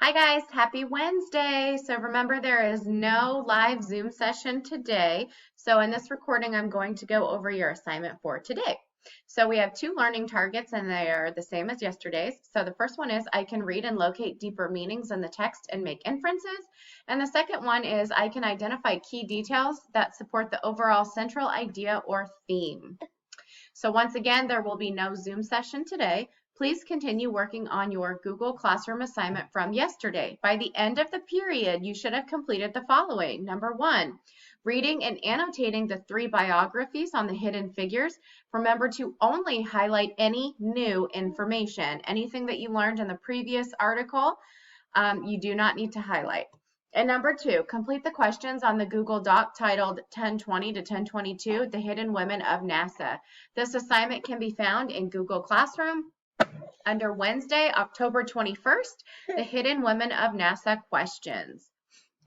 Hi guys, happy Wednesday. So remember there is no live Zoom session today. So in this recording, I'm going to go over your assignment for today. So we have two learning targets and they are the same as yesterday's. So the first one is I can read and locate deeper meanings in the text and make inferences. And the second one is I can identify key details that support the overall central idea or theme. So once again, there will be no Zoom session today. Please continue working on your Google Classroom assignment from yesterday. By the end of the period, you should have completed the following. Number 1, reading and annotating the 3 biographies on the hidden figures. Remember to only highlight any new information. Anything that you learned in the previous article, you do not need to highlight. And number 2, complete the questions on the Google Doc titled 1020 to 1022, The Hidden Women of NASA. This assignment can be found in Google Classroom under Wednesday, October 21st, The Hidden Women of NASA questions.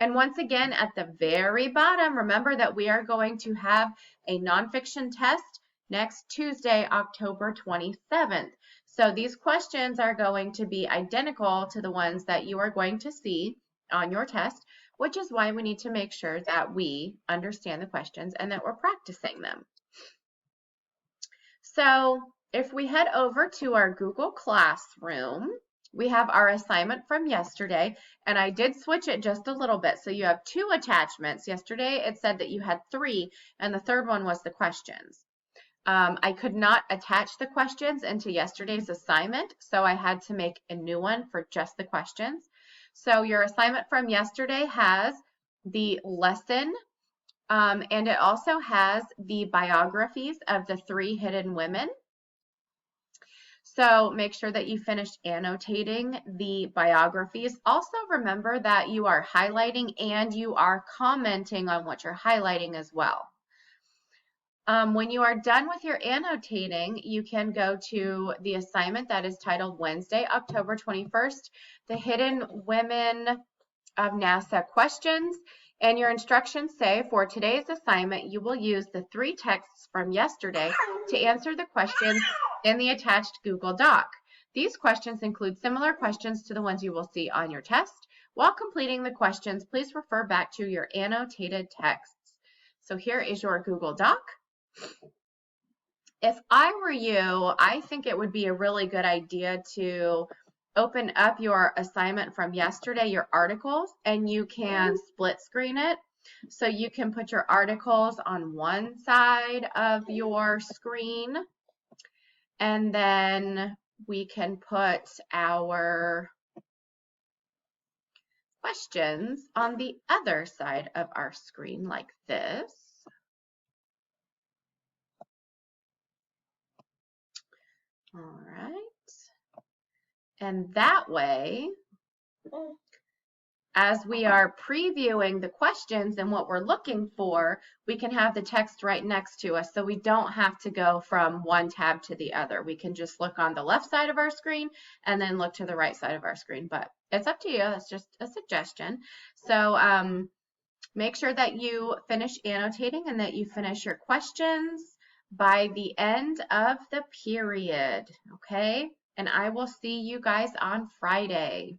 And once again, at the very bottom, remember that we are going to have a nonfiction test next Tuesday, October 27th. So these questions are going to be identical to the ones that you are going to see on your test, which is why we need to make sure that we understand the questions and that we're practicing them. So if we head over to our Google Classroom, we have our assignment from yesterday, and I did switch it just a little bit. So you have 2 attachments. Yesterday it said that you had 3, and the third one was the questions. I could not attach the questions into yesterday's assignment, so I had to make a new one for just the questions. So your assignment from yesterday has the lesson, and it also has the biographies of the 3 hidden women. So make sure that you finish annotating the biographies. Also remember that you are highlighting and you are commenting on what you're highlighting as well. When you are done with your annotating, you can go to the assignment that is titled Wednesday, October 21st, The Hidden Women of NASA questions. And your instructions say for today's assignment, you will use the 3 texts from yesterday to answer the questions in the attached Google Doc. These questions include similar questions to the ones you will see on your test. While completing the questions, please refer back to your annotated texts. So here is your Google Doc. If I were you, I think it would be a really good idea to open up your assignment from yesterday, your articles, and you can split screen it. So you can put your articles on one side of your screen, and then we can put our questions on the other side of our screen like this. All right. And that way, as we are previewing the questions and what we're looking for, we can have the text right next to us so we don't have to go from one tab to the other. We can just look on the left side of our screen and then look to the right side of our screen, but it's up to you. That's just a suggestion. So make sure that you finish annotating and that you finish your questions by the end of the period, okay? And I will see you guys on Friday.